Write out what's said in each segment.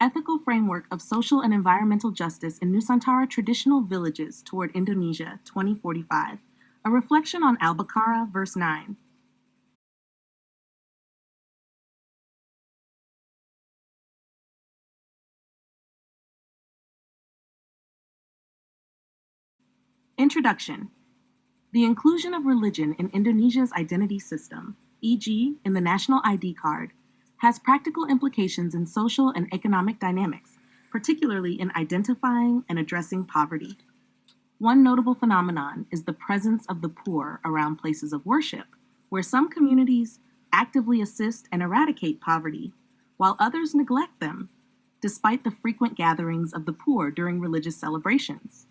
Ethical Framework of Social and Environmental Justice in Nusantara Traditional Villages Toward Indonesia, 2045, a reflection on Al-Baqarah Verse 9. Introduction. The inclusion of religion in Indonesia's identity system, e.g., in the national ID card, has practical implications in social and economic dynamics, particularly in identifying and addressing poverty. One notable phenomenon is the presence of the poor around places of worship, where some communities actively assist and eradicate poverty, while others neglect them, despite the frequent gatherings of the poor during religious celebrations.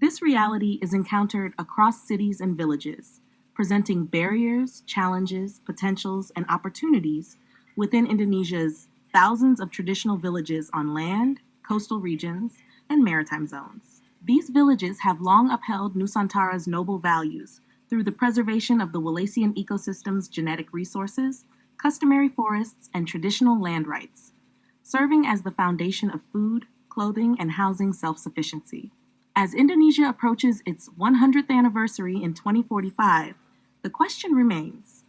This reality is encountered across cities and villages, presenting barriers, challenges, potentials, and opportunities within Indonesia's thousands of traditional villages on land, coastal regions, and maritime zones. These villages have long upheld Nusantara's noble values through the preservation of the Wallacean ecosystem's genetic resources, customary forests, and traditional land rights, serving as the foundation of food, clothing, and housing self-sufficiency. As Indonesia approaches its 100th anniversary in 2045, the question remains: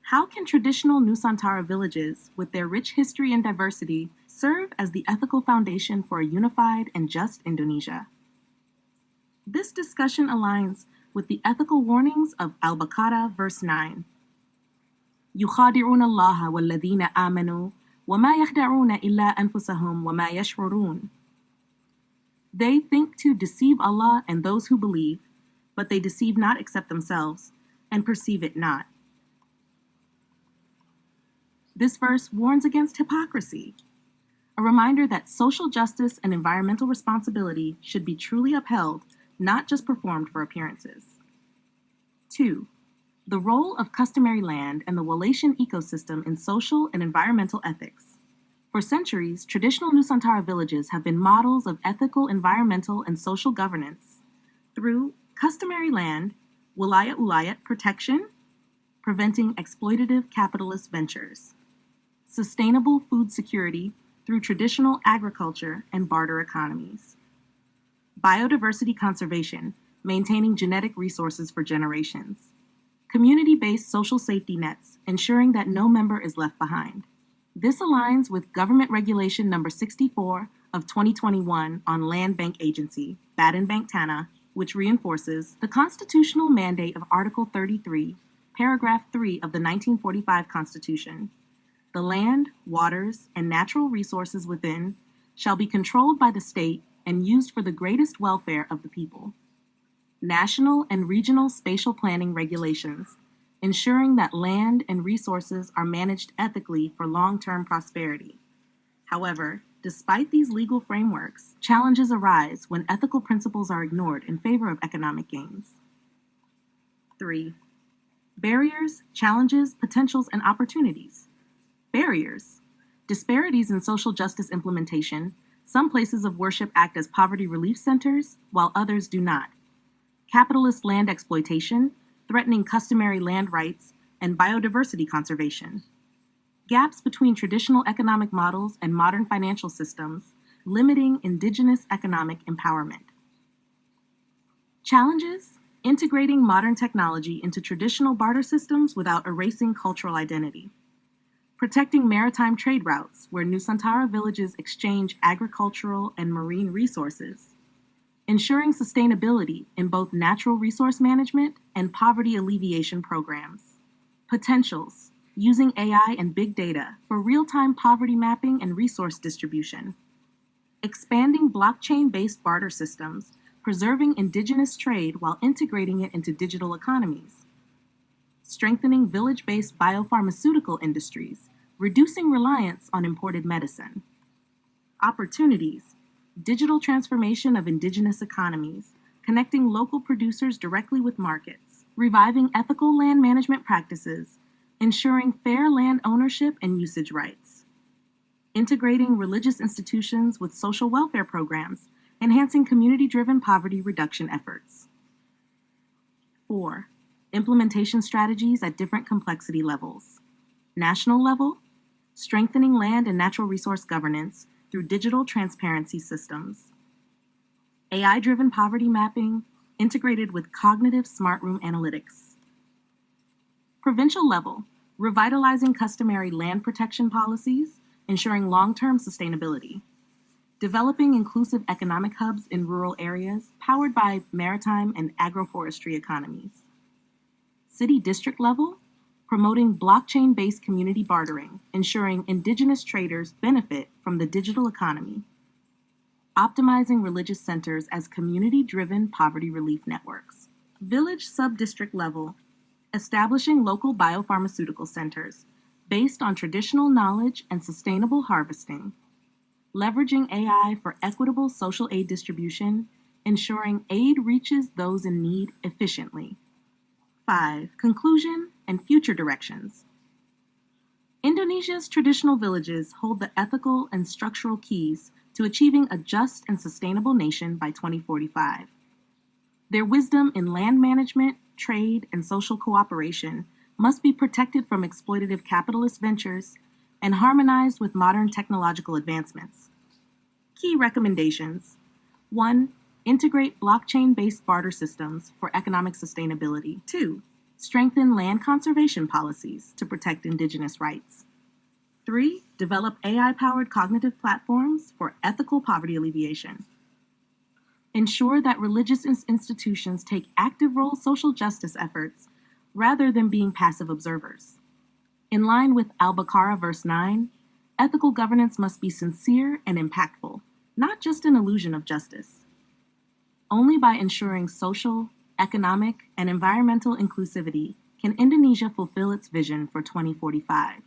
how can traditional Nusantara villages, with their rich history and diversity, serve as the ethical foundation for a unified and just Indonesia? This discussion aligns with the ethical warnings of Al-Baqarah Verse 9. يُخَادِعُونَ اللَّهَ وَالَّذِينَ آمَنُوا وَمَا يَخْدَعُونَ إِلَّا أَنفُسَهُمْ وَمَا يَشْعُرُونَ. They think to deceive Allah and those who believe, but they deceive not except themselves, and perceive it not. This verse warns against hypocrisy, a reminder that social justice and environmental responsibility should be truly upheld, not just performed for appearances. 2. The role of customary land and the Wallacean ecosystem in social and environmental ethics. For centuries, traditional Nusantara villages have been models of ethical, environmental, and social governance through customary land, wilayat protection, preventing exploitative capitalist ventures, sustainable food security through traditional agriculture and barter economies, biodiversity conservation, maintaining genetic resources for generations, community-based social safety nets, ensuring that no member is left behind. This aligns with Government Regulation Number 64 of 2021 on Land Bank Agency, Badan Bank Tanah, which reinforces the constitutional mandate of Article 33, Paragraph 3 of the 1945 Constitution. The land, waters, and natural resources within shall be controlled by the state and used for the greatest welfare of the people. National and regional spatial planning regulations, ensuring that land and resources are managed ethically for long-term prosperity. However, despite these legal frameworks, challenges arise when ethical principles are ignored in favor of economic gains. 3. Barriers, challenges, potentials, and opportunities. Barriers. Disparities in social justice implementation. Some places of worship act as poverty relief centers, while others do not. Capitalist land exploitation, threatening customary land rights, and biodiversity conservation. Gaps between traditional economic models and modern financial systems, limiting indigenous economic empowerment. Challenges: integrating modern technology into traditional barter systems without erasing cultural identity. Protecting maritime trade routes, where Nusantara villages exchange agricultural and marine resources. Ensuring sustainability in both natural resource management and poverty alleviation programs. Potentials: using AI and big data for real-time poverty mapping and resource distribution. Expanding blockchain-based barter systems, preserving indigenous trade while integrating it into digital economies. Strengthening village-based biopharmaceutical industries, reducing reliance on imported medicine. Opportunities: digital transformation of indigenous economies, connecting local producers directly with markets, reviving ethical land management practices, ensuring fair land ownership and usage rights, integrating religious institutions with social welfare programs, enhancing community-driven poverty reduction efforts. 4. Implementation strategies at different complexity levels. National level, strengthening land and natural resource governance through digital transparency systems. AI-driven poverty mapping integrated with cognitive smart room analytics. Provincial level, revitalizing customary land protection policies, ensuring long-term sustainability. Developing inclusive economic hubs in rural areas powered by maritime and agroforestry economies. City district level, promoting blockchain-based community bartering, ensuring indigenous traders benefit from the digital economy. Optimizing religious centers as community-driven poverty relief networks. Village sub-district level, establishing local biopharmaceutical centers based on traditional knowledge and sustainable harvesting. Leveraging AI for equitable social aid distribution, ensuring aid reaches those in need efficiently. 5. Conclusion and future directions. Indonesia's traditional villages hold the ethical and structural keys to achieving a just and sustainable nation by 2045. Their wisdom in land management, trade, and social cooperation must be protected from exploitative capitalist ventures and harmonized with modern technological advancements. Key recommendations. 1. Integrate blockchain-based barter systems for economic sustainability. 2. Strengthen land conservation policies to protect indigenous rights. 3. Develop AI-powered cognitive platforms for ethical poverty alleviation. Ensure that religious institutions take active role social justice efforts rather than being passive observers. In line with Al-Baqarah Verse 9, ethical governance must be sincere and impactful, not just an illusion of justice. Only by ensuring social, economic, and environmental inclusivity can Indonesia fulfill its vision for 2045.